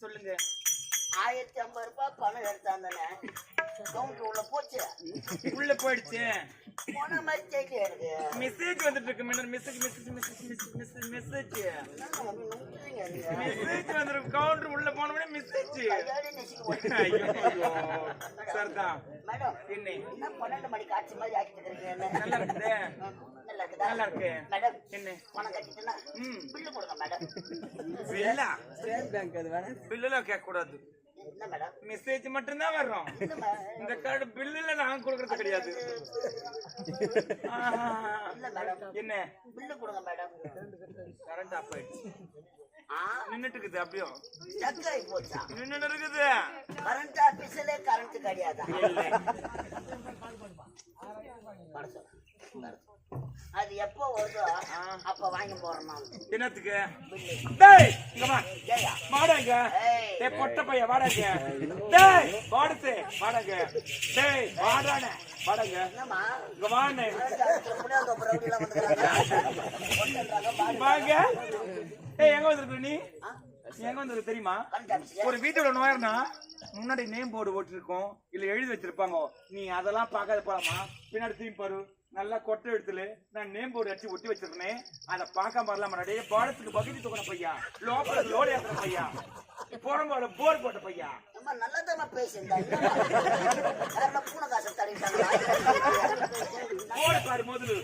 சொல்லுங்க. 1050 ரூபாய் பணம் எடுத்தாந்தானே கவுண்டர் உள்ள போச்சு. உள்ள போயிடுச்சு. போன மாதிரி கேட்க இருக்கு. மெசேஜ் வந்துட்டு இருக்கு. மெசேஜ் வந்துருக்கு. கவுண்டர் உள்ள போனோடனே மெசேஜ். சரிதான் மேடம். என்ன 12 மணிக்கு ஆச்சு மாதிரி ஆக்கிட்டு இருக்கீங்க. நல்லா இருக்குது. நல்லா இருக்கு மேடம். என்ன பணம் கட்டிட்டேன்னா பில்லு கொடுங்க மேடம். பில்லா? ஸ்டேட் பேங்க் அது வேணா. பில்லுலாம் கேட்க கூடாது. என்ன மேடம்? மெசேஜ் மட்டும் தான் வரும். இந்த கார்டு பில்லுல நான் கொடுக்கறது கிடையாது. இல்ல மேடம். என்ன பில்லு கொடுங்க மேடம். கரண்ட் ஆஃப் ஆயிடுச்சு. நின்னுட்டு இருக்குது. அப்படியே ஸ்டக் ஆகி போச்சா? நின்னுட்டு இருக்குது. கரண்ட் ஆபீஸ்ல கரண்ட் கிடையாதா? அது எப்போ வருதோ அப்ப வாங்கி போறோம். தினத்துக்கு டேய் இங்க வா. ஏயா வாடங்க. டேய் பொட்ட பைய வாடங்க. டேய் வாடத்து வாடங்க. டேய் வாடானே வாடங்க. என்னம்மா இங்க வாண்ணே. புடியாத பிரவுடில வந்துறாங்க. வாங்க. ஏய் எங்க வந்திருக்க நீ? எங்க வந்திருக்க தெரியுமா? ஒரு வீட்டோட நோயர்னா முன்னாடி நேம் போர்டு போட்டுருக்கோம். இல்ல எழுதி வச்சிருப்பாங்க. நீ அதெல்லாம் பார்க்காத போலாமா? பின்னாடி திரும்பி பாரு. நல்லா கொட்டை எடுத்துல நான் நேம் போர்டு அடிச்சு ஒட்டி வச்சிருக்கேன். அதை பார்க்காம வரலாம். முன்னாடியே பாடத்துக்கு பக்கெட் தூக்கின பையா, லோக்கல லோடு ஏத்துற பையா, போறம்போட போர் போட்ட பையா. நல்லதமா பேசுங்க. பூனை காசு தள்ளிட்டாங்க. போர்டு பாரு முதல்ல.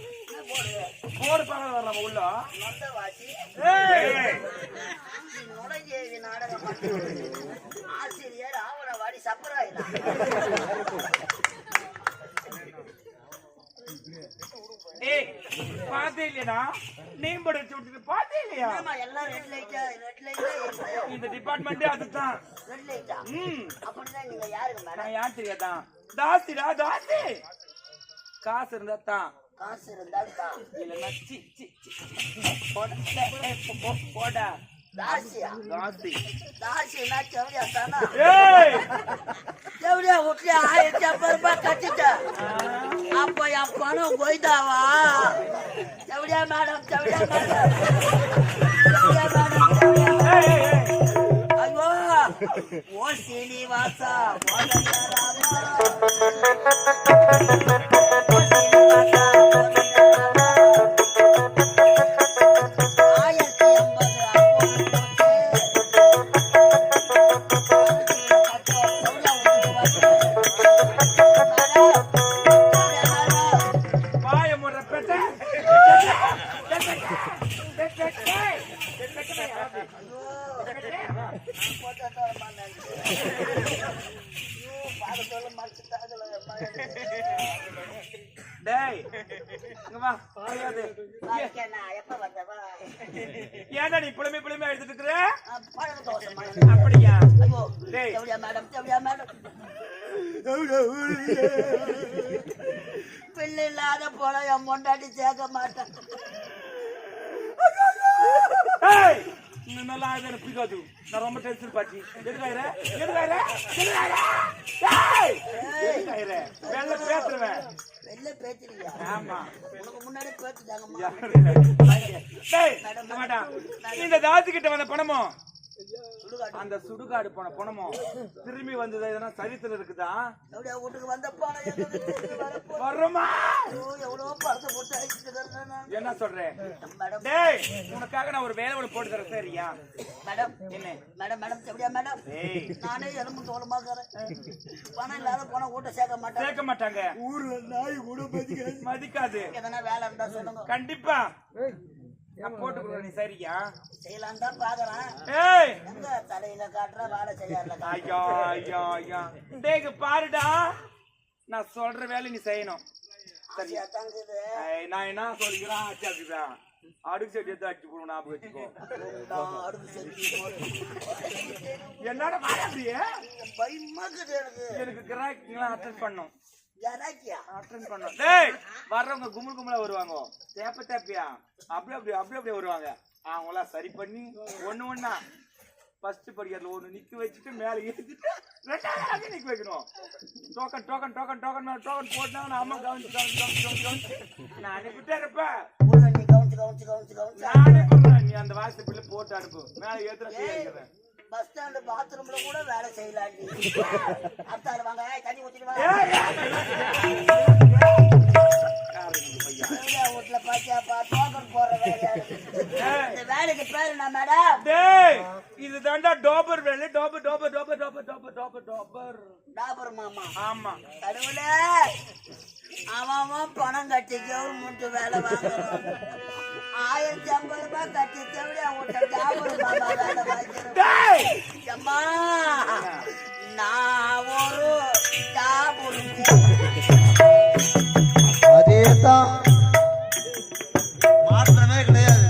போர்டு பார்க்க வரலாம் உள்ள. நல்ல வாசி நுழைஞ்சேவி நாடகம் ஆசிரியர் ஆவணவாடி சப்பராயினா. ஏய் பாத்தே இல்லையா? நேம் போர்டு அடிச்சு விட்டுட்டு பாத்தே இல்லையா? எல்லாம் ரெட் லைட்டா இந்த டிபார்ட்மெண்டே அதுதான். ரெட் லைட்டா? அப்படிதான். நீங்க யாருக்கு மேடம்? நான் யார் தெரியாதா? தாசிடா தாசி. காசு இருந்தா தான். காசு இருந்தா தான். இல்லன்னா சி சி போடா. தாசியா? தாசி. தாசினா செவடியா தானா? ஏய் செவடியா விட்டு 1050 ரூபாய் கட்டிட்டேன். அப்ப என் பணம் போய்தாவா? செவடியா மேடம், செவடியா மேடம், செவடியா மேடம். ஐயோ ஓ சீனிவாசா ஏன்டா நீ புலமே புலமே எடுத்துட்டு இருக்கிற? அப்படியா? பிள்ளை இல்லாத போல என் பொண்டாட்டி சேர்க்க மாட்டேன். நல்லா பிடிக்காது. நான் ரொம்ப டென்ஷன் பாச்சு. வெள்ள பேசுறேன். வெளில பேசுறீங்க? ஆமா. உனக்கு முன்னாடி பேசுதாங்க. இந்த தாசி கிட்ட வந்த பணமோ அந்த சுடுகாடு போன பணமோ திரும்பி வந்தது எதனா சரித்திரம் இருக்குதா? வீட்டுக்கு வந்த பணம் வருமா? எவ்வளவு பணத்தை போட்டு என்ன சொல்றேன்? டேய் உனக்காக நான் ஒரு வேலை போட்டு தரேன். சரியா மேடம்? என்ன மேடம்? மேடம் எப்படியா மேடம்? நானே எலும்பு தோலமா பணம் இல்லாத போன வீட்டை சேர்க்க மாட்டாங்க. ஊர்ல நாய் கூட மதிக்காது. எதனா வேலை இருந்தா சொல்லுங்க. கண்டிப்பா நான் போட்டு கொடுறேன். நீ சரியா செய்யலாம் தான் பாக்குறேன். ஏய் எங்க தலையில காட்டுற வேலை செய்யல. ஐயா ஐயா ஐயா டேய் பாருடா, நான் சொல்ற வேலை நீ செய்யணும். சரியா தாங்குது. நான் என்ன சொல்லிக்கிறேன்? ஆச்சாக்குதா அடுக்கு செடி எடுத்து அடிச்சு போடணும். ஞாபகம் வச்சுக்கோ. என்னோட அப்படியே எனக்கு கிராக்கிங்லாம் அட்டென்ட் பண்ணும். வர்றவங்க கும்பல் கும்பலா வருவாங்க. தேப்பியா அப்படியே வருவாங்க. அவங்களாம் சரி பண்ணி ஒண்ணு ஒண்ணா ஃபர்ஸ்ட் படிக்கிறதுல ஒண்ணு நிக்க வச்சுட்டு மேல ஏத்திட்டு ரெண்டாவது நிக்க வைக்கணும். டோக்கன் டோக்கன் டோக்கன் டோக்கன் மேல டோக்கன் போட்டா அம்மா கவனிச்சு நான் அனுப்பிட்டே இருப்பேன். நீ அந்த வாசல் பிள்ளை போட்டு அனுப்பு. மேல ஏத்துறேன். பஸ் ஸ்டாண்ட் பாத்ரூம்ல கூட வேலை செய்யலாண்டி. அத்தாரு வாங்க தண்ணி ஊத்திட்டு வாங்க. வீட்டுல பாத்தியாப்பா டோக்கன் போற வேலையா இந்த வேலைக்கு பேரு என்ன மேடம்? இது தாண்டா டோபர் வேலை. டோபர் டோபர் டோபர் டோபர் டோபர் டோபர் டோபர் டாபர் மாமா. ஆமா கடவுளே, அவன் பணம் கட்டி கவர்மெண்ட் வேலை வாங்குறான். 1050 ரூபாய் கட்டி தேவையா விட்ட டாபர் மாமா வேலை வாங்கிறேன். அம்மா நான் ஒரு டாபர். அதேதான் மாற்றமே கிடையாது.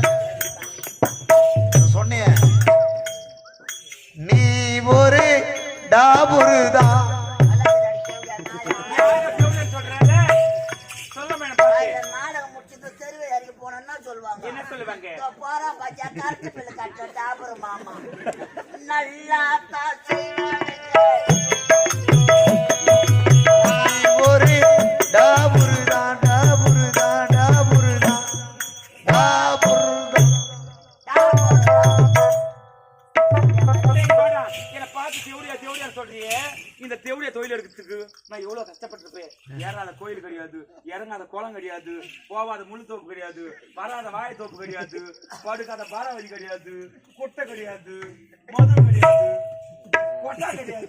சொன்னிய நீ ஒரு டாபுருதான். நாடகம் முடிச்சுட்டு தெருவை இறங்கி போனோம்னா சொல்லுவாங்க. என்ன சொல்லுவாங்க? போறா பாத்தியா கருத்து பிள்ளை கட்ட டாபர் மாமா நல்லா தான் ஒரு டாபுருதான் டாபுருதான் டாபுருதான் டாபுருதான். என்ன பார்த்து தேவடியா தேவடியா சொல்றியே. இந்த தேவடியா தொழில் எடுக்கிறதுக்கு நான் எவ்வளவு கஷ்டப்பட்டிருப்பேன். ஏறாத கோயில் கிடையாது, இறங்காத குளம் கிடையாது, போவாத முழு தோப்பு கிடையாது, வராத வாழை தோப்பு கிடையாது, படுக்காத பாராவதி கிடையாது, கொட்டை கிடையாது, மது கிடையாது, கொட்டா கிடையாது,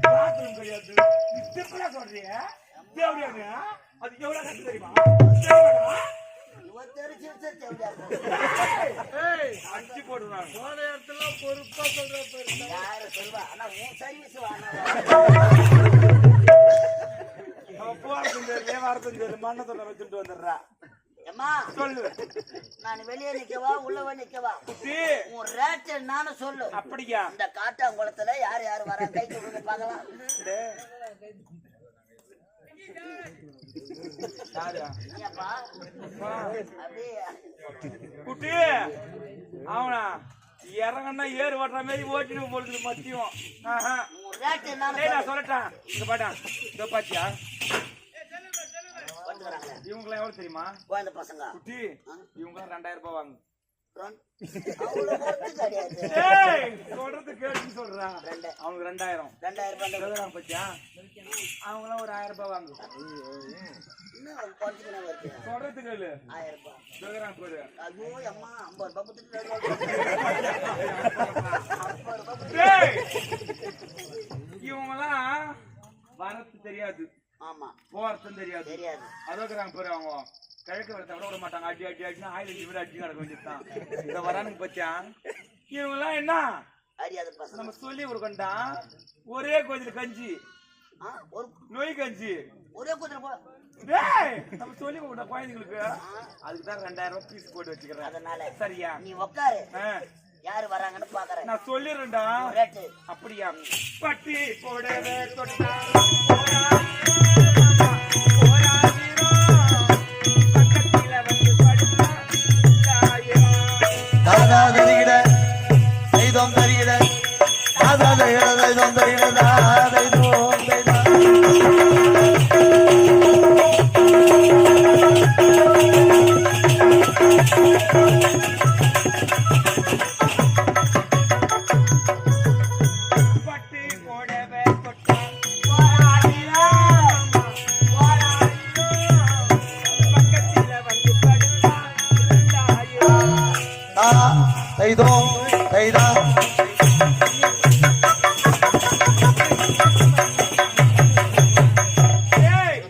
பாத்ரூம் கிடையாது. சிம்பிளா சொல்றிய தேவடியாங்க. அது எவ்வளவு கஷ்டம் தெரியுமா? அடிச்சு போடுறாங்க. போன இடத்துல பொறுப்பா சொல்ற யாரு சொல்வா? ஆனா உன் சர்வீஸ் மண்ணத்தோட வச்சுட்டு வந்துடுறா. அம்மா சொல்லு. நான் வெளியே நிக்கவா உள்ளவா நிக்கவா? உன் ரேட் என்னன்னு சொல்லு. அப்படியா? இந்த காட்டாங்குளத்துல யார் யார் வர கை கொடுங்க பாக்கலாம். குட்டி அவனா இறங்கன்னா ஏறு ஓட்டுற மாதிரி ஓட்டினு பொழுது மத்தியம். நான் சொல்லட்டான். இங்க பாட்டான் இதோ பாத்தியா இவங்களாம் எவ்வளவு தெரியுமா? பசங்க குட்டி இவங்களாம் 2000 ரூபாய் வாங்க. சொல்றது கேட்டு சொல்றான். அவங்க 2000 பத்தியா? அவங்களாம் ஒரு 1000 ரூபாய் வாங்க. சொல்றது கேளு. 1000 ரூபாய் போது ஐயோ அம்மா 50 ரூபாய் இவங்கெல்லாம் வரத்து தெரியாது. ஆமா போறதும் தெரியாது. தெரியாது. அதோக்கிறாங்க பேரு. அவங்க கிழக்கு வரத்தை விட மாட்டாங்க. அடி அடி அடினா ஆயில் அடி அடிச்சு நடக்க வேண்டியதுதான். இத வரானுங்க பச்சா. இவங்கெல்லாம் என்ன நம்ம சொல்லி கொடுக்கண்டா. ஒரே கோயில கஞ்சி நோய் கஞ்சி ஒரே கோயில நம்ம சொல்லி கொடுத்த குழந்தைங்களுக்கு அதுக்குதான் 2000 ரூபாய் பீஸ் போட்டு வச்சுக்கிறேன். அதனால சரியா? நீ உட்காரு. யாரு வராங்கன்னு பாக்குறேன். நான் சொல்லிடுறேன்டா. அப்படியா? பட்டி போடவே தொட்டா தாதா தரிகிட தைதம் தரிகிட தாதா தரிகிட தைதம் தரிகிட தைதம் தைதா. பட்டி போடவே தொட்டா பக்கத்தில வந்து படுத்தா தைதம் தைதா.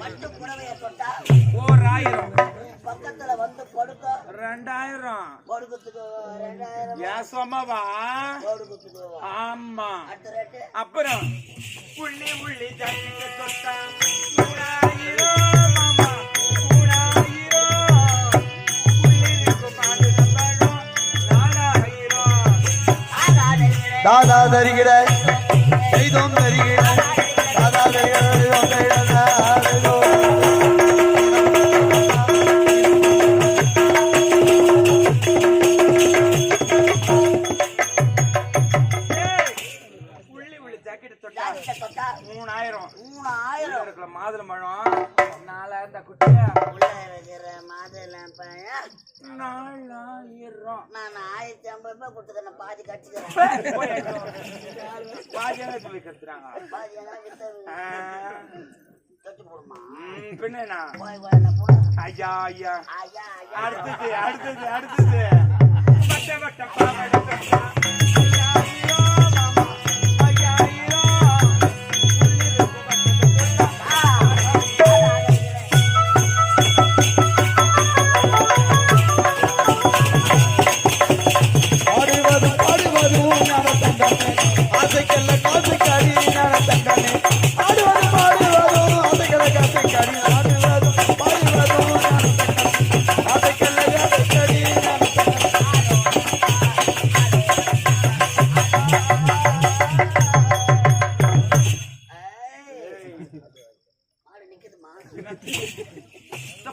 பட்டு புடவைய தொட்டா 1000 பக்கத்துல வந்து படுக்க 2000 படுக்கிறதுக்கு 2000 ஏசமாவா? படுக்கிறதுக்கு ஆமா. அடுத்த ரேட்டு அப்புறம் புள்ளி புள்ளி ஜாக்கெட்டு தொட்டா 3000 மாமா 3000 புள்ளிக்கு பாடு சம்பளம் 4000 தாதா தரிகிட தைதம் தரிகிட தாதா தரிகிட தைதம் தரிகிட தைதம். புள்ளி புள்ளி ஜாக்கெட்டு தொட்டா ஜாக்கெட்டை தொட்டா 3000 3000 இருக்கிற மாதுளை பழம் 4000 குட்டியா உள்ள இருக்கிறேன் மாதெல்லாம் பையன் 4000 நான் 1050 ரூபாய் கொடுத்துக்கிறேன் பாதி கட்டிக்கிறேன் பாதியாக போய் கத்துறாங்க பாதி எல்லாம் வித்து கட்டி போடுமா பின்னா போய் நான் போட ஐயா ஐயா ஐயா ஐயா அடுத்தது பட்ட பட்ட பாவட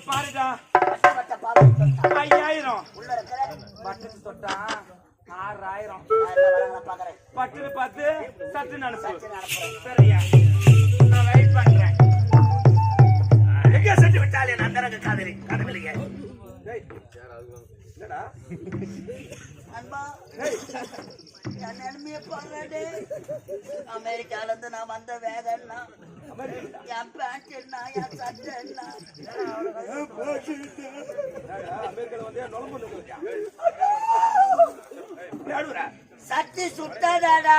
பாருடா பட்ட பாவம் 5000 உள்ள இருக்கிற பட்டத்து தொட்டா 6000 வரங்கள பாக்குறேன் பட்டுன்னு பார்த்து சட்டு அனுப்பு அனுப்புறேன் சரியா நான் வெயிட் பண்றேன் எங்க செஞ்சு விட்டாலே நான் தரங்க காதலிங்க டேய் என்னடா அன்பா என் நிலைமையை பாருடே அமெரிக்கால இருந்து நான் வந்த வேகன்னா என் பேண்ட் என்ன என் சட்டை என்ன சட்டி சுட்டதாடா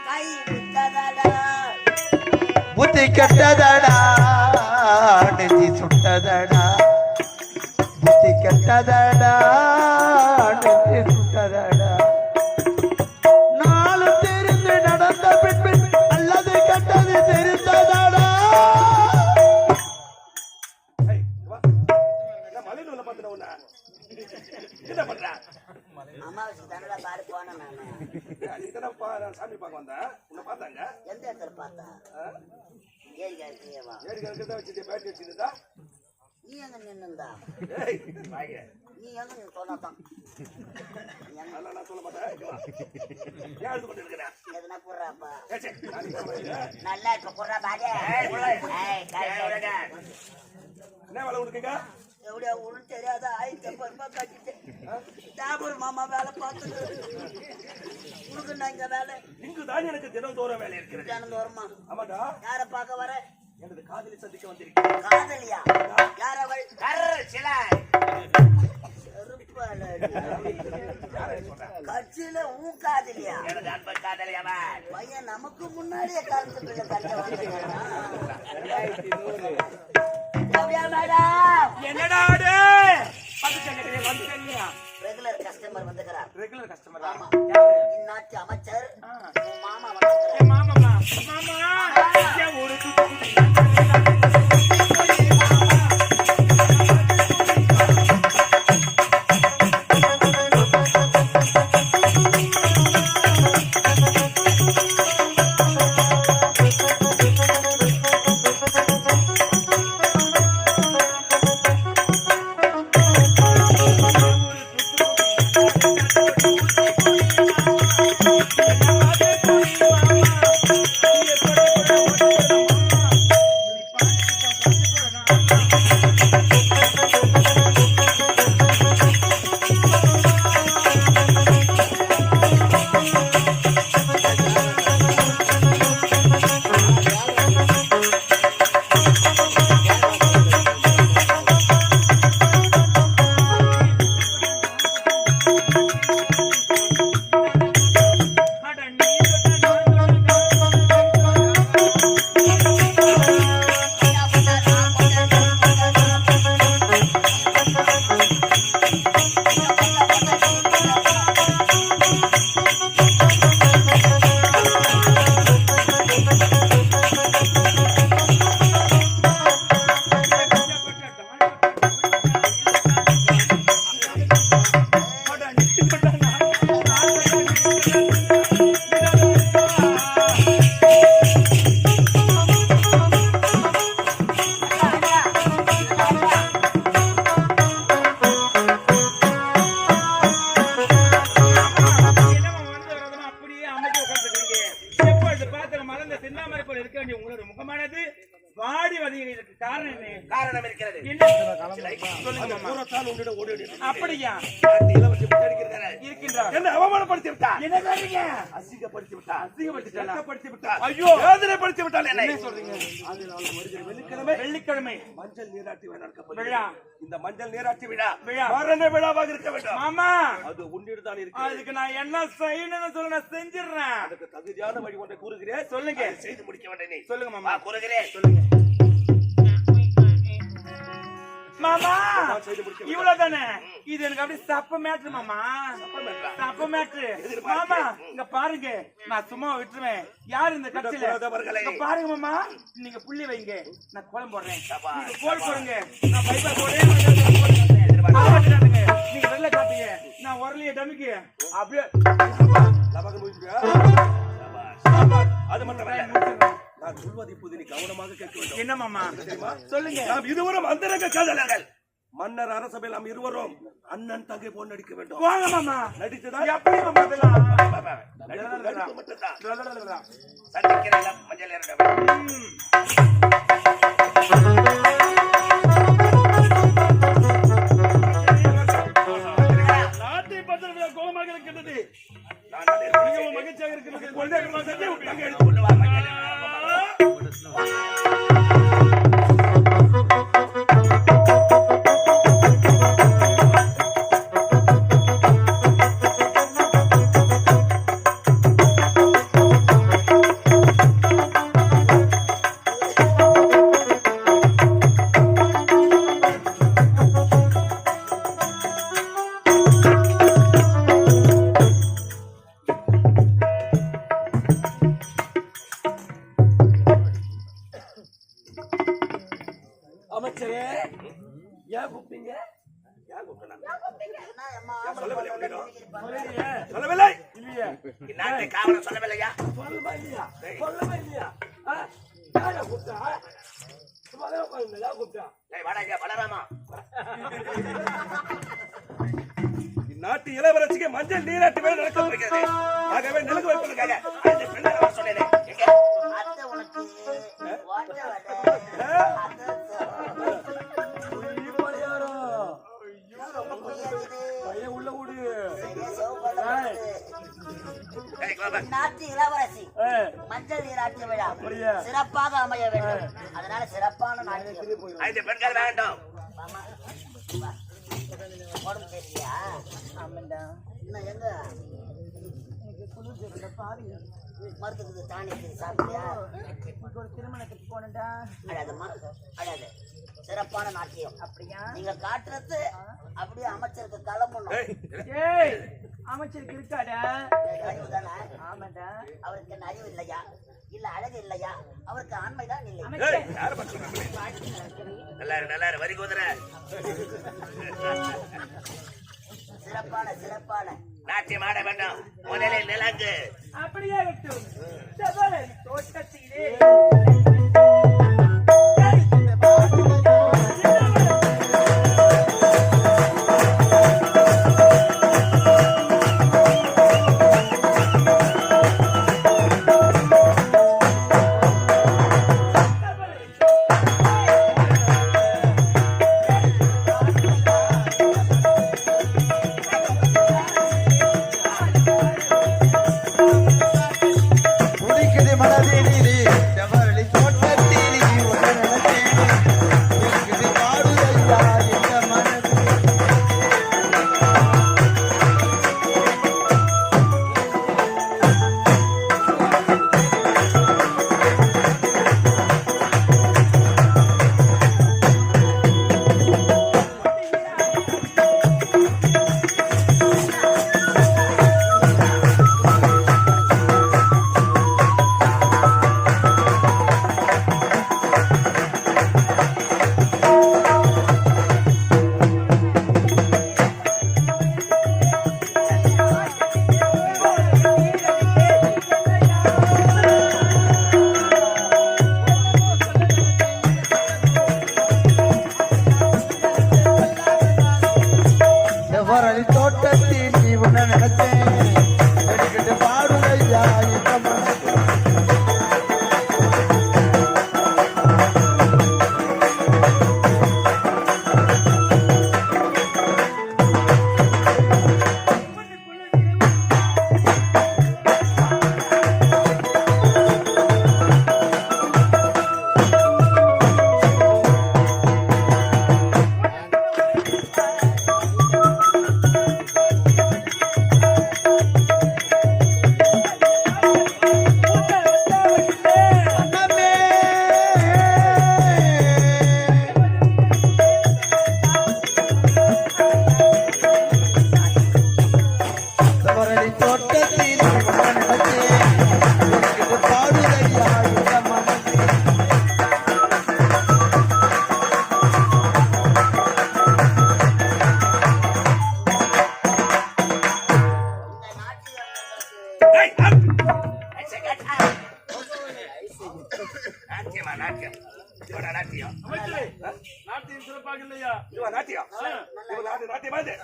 கை விட்டதாடா புத்தி கெட்டதடா நெஞ்சி சுட்டதடா புத்தி கெட்டதடா நெஞ்சி சுட்டதடா நாலு தெரிந்து நடந்த பின் அல்லது கெட்டது தெரிந்ததடா மலையில பாத்துட உன்ன என்ன பண்ற அம்மாவுக்கு தானடா பாரு போனேன் நானு நீ சாமி பார்க்க வந்த உன்னை பார்த்தாங்க எந்த இடத்துல பார்த்தா ஏரியாவா ஏரியா வச்சுட்டு பேட்டி வச்சுருந்தா நீ எங்க நின்னுந்தா நீ எங்க நீ சொன்னதான் நான் சொல்ல மாட்டேன் ஏன் எழுது கொண்டு இருக்கிறேன் எதுனா குர்றாப்பா ஏய், நல்லா இப்ப குர்றா பாடே என்ன வேலை கொடுக்குங்க எவ்வளோ ஒண்ணு தெரியாத 1050 ரூபாய் கட்டிட்டேன் தாபூர் மாமா வேலை பார்த்துட்டு உனக்கு நான் இங்க வேலை இங்குதான் எனக்கு தினந்தோறும் வேலை இருக்கிறது தினந்தோறுமா ஆமாடா யார பார்க்க வர எனது காதலி சந்திக்க வந்திருக்கேன் காதலியா யார அவள் கட்சியில ஊ காதலியா பையன் நமக்கு முன்னாடியே கலந்து பிள்ளை கட்ட மேடம் என்னடா ரெகுலர் கஸ்டமர் வந்துக்கிறார் ரெகுலர் கஸ்டமர் ஆமா. யாரு இந்நாட்டு அமைச்சர் ஆ. உன் மாமா வந்துக்கிறார் என் மாமா என் ஒரு வாடி வதங்கிறதுக்கு காரணம் என்ன? காரணம் இருக்கிறது. என்ன? சொல்லுங்க மாமா. பூரத்தால் உன்னிடம் ஓடி ஓடி அப்படியா? நாட்டு இளவரசி முன்னேறுகிறார். இருக்கின்றார். என்ன அவமானப்படுத்தி விட்டார், என்ன சொல்றீங்க? அசிங்கப்படுத்தி விட்டார், அசிங்கப்படுத்திட்டாளா? வெட்கப்படுத்தி விட்டார், ஐயோ! வேதனைப்படுத்தி விட்டால். என்ன சொல்றீங்க? வெள்ளிக்கிழமை மஞ்சள் நீராட்டி விழா நடக்கப் விழா. இந்த மஞ்சள் நீராட்டி விழா விழா. மரண விழாவாக இருக்க வேண்டும். மாமா, அது உன்னிடம் தான் இருக்கு. அதுக்கு நான் என்ன செய்யணும்னு சொல்ல நான் செஞ்சிடுறேன். அதுக்கு தகுதியான வழி ஒன்றை கூறுகிறேன், சொல்லுங்க. அதை செய்து முடிக்க வேண்டும். நீ சொல்லுங்க மாமா. கூறுகிறேன். சொல்லுங்க மாமா. நான் செய்து முடிக்க வேண்டும். இவ்வளவுதானே? இது எனக்கு அப்படியே சப்ப மேட்ரு மாமா. சப்ப மேட்ரு மாமா. இங்க பாருங்க, நான் சும்மா விட்டுருவேன். யாரு இந்த கட்சியில? விடக்கூடாதவர்களை. இங்க பாருங்க மாமா, நீங்க புள்ளி வைங்க, நான் கோலம் போடுறேன். சபா. நீங்க கோல் போடுங்க, நான் பைப்பா போடுறேன். நீங்க வெள்ளை காட்டுங்க, நான் உரலிய டமிக்கு அப்படியே லபகம் முடிச்சுக்க. அது மட்டுமல்ல, நான் சொல்வதை இப்போது நீ கவனமாக கேட்க வேண்டும். என்ன மாமா? தெரியுமா? சொல்லுங்க. நாம் இருவரும் அந்தரங்க காதலர்கள். மன்னர் அரசபையில் நாம் இருவரும் அண்ணன் தங்கை போல் நடிக்க வேண்டும். வாங்க மாமா. நடித்ததா எப்படி மாமா இதெல்லாம்? நடிப்பு மட்டும்தான். சந்திக்கிறேன் மஞ்சள் இரண்டு. நாட்டை பத்திர கோலமாக இருக்கின்றது. மிகவும் மகிழ்ச்சியாக இருக்கிறது. தங்கை எடுத்து கொண்டு வா மஞ்சள். அமைச்சரே, ஏன் கூப்பிட்டீங்க? ஏன் கூப்பிட்டேன்? சொல்லவில்லை உன்னிடம். சொல்லவில்லை இல்லையே. இந்நாட்டை காவலன் சொல்லவில்லையா? சொல்லவே இல்லையா? சொல்லவே இல்லையா? யாரை கூப்பிட்டா? சும்மாவே உட்காருங்க, யார் கூப்பிட்டா? ஏய், வாடா இங்க, பலராமா. இந்நாட்டு இளவரசிக்கு மஞ்சள் நீராட்டு வேலை நடக்க போகிறது. ஆகவே நிலங்கு வைப்பதற்காக அந்த பெண்ணை வர சொன்னேனே. எங்கே? அத்தை உனக்கு ஓட்ட வடை. புள்ளி பணியாரம். பையன் உள்ள விடு. ஏய், வா, வா. நாட்டு இளவரசி மஞ்சள் நீராட்டு விழா சிறப்பாக அமைய வேண்டும். அதனால சிறப்பான நாட்டியம். ஐந்து பெண்கள் வேண்டும். மாமா, வா. உடம்பு சரியில்லையா? ஆமாண்டா. இன்னும் எங்க மருத்துவத்துக்கு தானியத்துக்கு சாப்பிட்டியா? ஒரு திருமணத்துக்கு போனடா. அழாதம்மா, அழாது. சிறப்பான நாட்டியம். அப்படியா? நீங்க காட்டுறது அப்படியே அமைச்சருக்கு கிளம்பணும். ஏய், அமைச்சருக்கு இருக்காடா? அறிவு தானே? ஆமாண்டா. அவருக்கு என்ன அறிவு இல்லையா? இல்ல அழகு இல்லையா? அவருக்கு ஆண்மைதான் இல்லை. ஏய், யாரை பார்த்து நல்லா இரு, நல்லா இரு. வரி குதிரை. சிறப்பான சிறப்பான நாட்டியம் ஆட வேண்டும். முதலில் நிலங்கு. அப்படியே விட்டும். சபரி தோட்டத்திலே ஏய், நாட்டியமா நாட்டியம் இதுவா நாட்டியம் அமைச்சரே, நாட்டியம் சிறப்பாக இல்லையா? இதுவா நாட்டியம் இவன் நாட்டியமா இது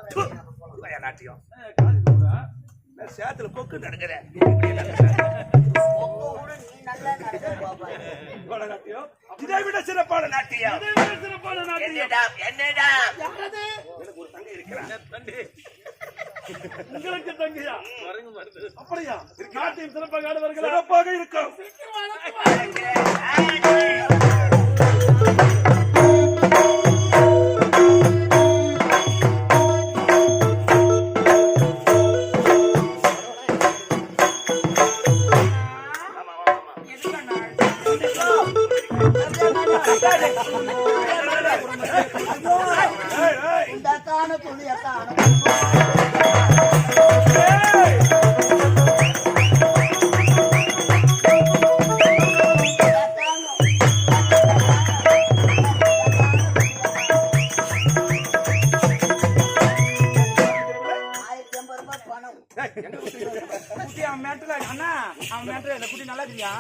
இதுவா நாட்டியம் காது கூடா? நான் சேத்துல பொக்கு நடக்கிறேன் உங்க கூட நீ நல்லா நடக்க பாப்பா. இதுவா நாட்டியம் இதை விட சிறப்பான நாட்டியம் இதை விட சிறப்பான நாட்டியம். என்னடா எனக்கு ஒரு தங்கை இருக்கிறான் உங்களுக்கு தங்கையா? அப்படியா? நாட்டியம் சிறப்பாக ஆடுவார்களா? சிறப்பாக இருக்கும் இந்த காண துணிய காண குட்டி அவன் மேட்டல அண்ணா அவன் மேட்டல இந்த குட்டி நல்லா இருக்கியா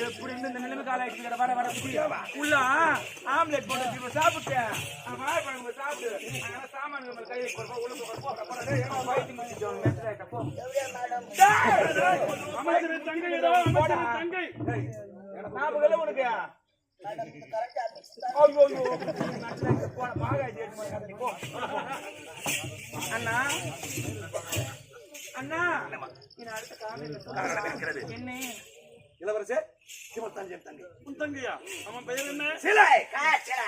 எப்படி இருந்து இந்த நிலைமை கால ஆயிடுச்சு வர வர குட்டி உள்ள ஆம்லெட் போட்டு இப்ப சாப்பிட்டு வாழைப்பழம் சாப்பிட்டு அதனால சாமான்கள் கை போடுறோம் உள்ள வயிற்று முடிச்சு மேட்டல போ அமைச்சரே தங்கையடா, அமைச்சரே தங்கை. ஞாபகம் இல்லை உனக்கு ஐயோ ஐயோ போன மாகாய் போ அண்ணா அண்ணா அடுத்த காலையில் என்ன இளவரசே இவன் தங்கை தங்கை உன் தங்கையா? அவன் பெயர் என்ன? சிலை சரி.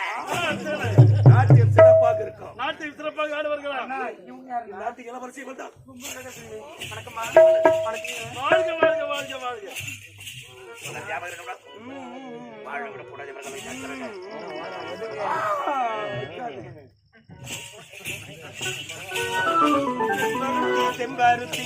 நாட்டியம் சிறப்பாக இருக்கும் நாட்டியம் சிறப்பாக ஆடுவார்களா? இவங்க யாரு நாட்டு இளவரசி இவன் தான் வணக்கம்மா வாழ்க வாழ்க வாழ்க வாழ்க. ஞாபகம் இருக்கா வாழ விடக்கூடாது இவர்களை செம்பருத்தி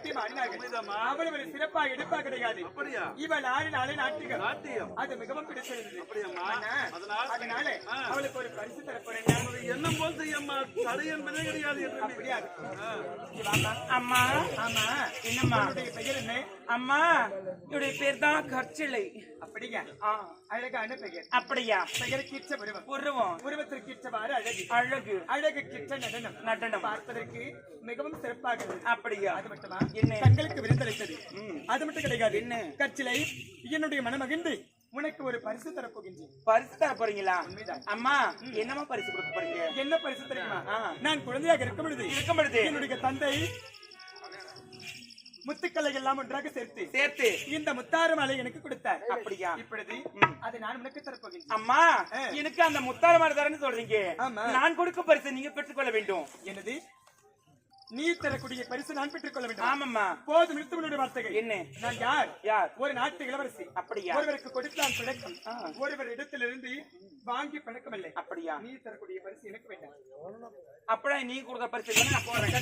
நாட்டியம் ஆடினார்கள். அவ்வளவு ஒரு சிறப்பாக எடுப்பாக கிடையாது. அப்படியா? இவள் ஆடினாலே நாட்டியம். நாட்டியம். அது மிகவும் பிடிச்சிருந்தது. அப்படியாம்மா? அண்ணா, அதனால்? அதனால அவளுக்கு ஒரு பரிசு தரப்போறேன். எண்ணம் போல் செய்யம்மா, தடை என்பதே கிடையாது என்று அப்படியா? அம்மா, ஆமா, என்னம்மா உன்னுடைய பெயர் என்ன? அம்மா, என்னுடைய பேர் தான் கற்சிலை. அப்படியா? அழகான பெயர். அப்படியா? பெயர் கிற்ற உருவம். உருவம். உருவத்திற்கு கிற்றவாறு அழகு. அழகு. அழகு கிற்ற நடனம். நடனம் பார்ப்பதற்கு மிகவும் சிறப்பாக. அப்படியா? அது மட்டுமா? என்ன கண்களுக்கு விருந்தளித்தது. அது மட்டும் கிடையாது. என்ன கற்சிலை, என்னுடைய மனமகிழ்ந்து உனக்கு ஒரு பரிசு தரப்போகின்றேன். பரிசு தர போறீங்களா? அம்மா, என்னமா பரிசு கொடுக்க போறீங்க? என்ன பரிசு தெரியுமா? நான் குழந்தையாக இருக்கும் பொழுது என்னுடைய தந்தை முத்துக்களை எல்லாம் ஒன்றாக சேர்த்து இந்த முத்தாறு மாலை எனக்கு கொடுத்தார். அப்படியா? இப்பொழுது அதை நான் உனக்கு தரப்போகின்றேன். அம்மா, எனக்கு அந்த முத்தாறு மாலை தரேன்னு சொல்றீங்க. நான் கொடுக்க பரிசு நீங்க பெற்றுக்கொள்ள வேண்டும். என்னது? நீ தரக்கூடிய பரிசு நான் பெற்றுக்கொள்ள வேண்டும். ஆமாம்மா. போதும், நிறுத்தவனுடைய வார்த்தைகள். என்ன? நான் யார்? யார்? ஒரு நாட்டு இளவரசி. அப்படியா? ஒருவருக்கு கொடுத்தான் பிழக்கம், ஒருவர் இடத்திலிருந்து வாங்கி பழக்கம் இல்லை. அப்படியா? நீ தரக்கூடிய பரிசு எனக்கு வேண்டாம். அப்படியா? நீ கொடுத்த பரிசு நான் போறேன்.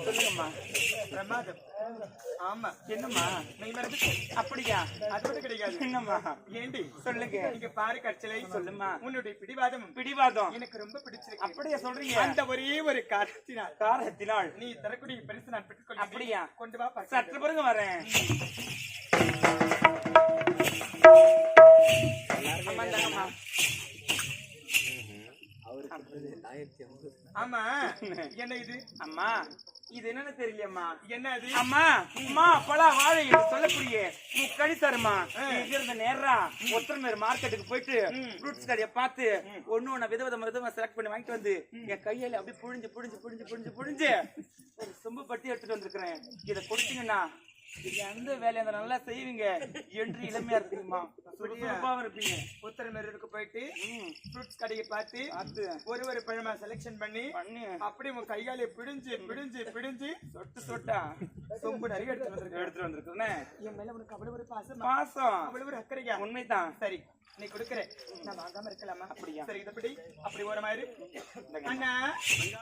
சொல்லுங்கம்மா. பிரமாதம். ஆமா. என்னம்மா நீ மறந்து? அப்படியா? அது கிடையாது. என்னம்மா? ஏண்டி சொல்லுங்க. நீங்க பாரு கற்சிலை. சொல்லுமா. உன்னுடைய பிடிவாதம் எனக்கு ரொம்ப பிடிச்சிருக்கு. அப்படியா சொல்றீங்க? அந்த ஒரே ஒரு காரணத்தினால் நீ தரக்கூடிய பரிசு நான் பெற்றுக்கொள்ள. அப்படியா? கொண்டு வா. சற்று பிறகு வரேன். ஆமா, என்ன இது? அம்மா, இது என்னன்னு தெரியலையம்மா. என்ன அது? அம்மா, அம்மா பலா வாழை சொல்லக்கூடிய முக்கடி தருமா. இருந்த நேரா ஒத்தர் மார்க்கெட்டுக்கு போயிட்டு ஃப்ரூட்ஸ் கடையை பார்த்து ஒண்ணு விதவிதமா செலக்ட் பண்ணி வாங்கிட்டு வந்து என் கையில அப்படியே புழிஞ்சு ஒரு சொம்பு பட்டி எடுத்துட்டு வந்திருக்கிறேன். இதை கொடுத்தீங்கன்னா எந்த வேலையை நல்லா செய்வீங்க என்று இளமையா இருக்கீங்கம்மா. சுறுசுறுப்பாவும் இருப்பீங்க. உத்தரமேரூருக்கு போயிட்டு ஃப்ரூட்ஸ் கடையை பார்த்து ஒரு பழமா செலக்ஷன் பண்ணி அப்படி உங்க கையாலே பிடிஞ்சு சொட்டா சொம்பு நிறைய எடுத்துட்டு வந்திருக்கேன். என் மேல உனக்கு அவ்வளவு ஒரு பாசம் அவ்வளவு ஒரு அக்கறையா? உண்மைதான். சரி, நீ கொடுக்குற நான் வாங்காம இருக்கலாமா? அப்படியா? சரி, இதை அப்படி ஒரு மாதிரி அண்ணா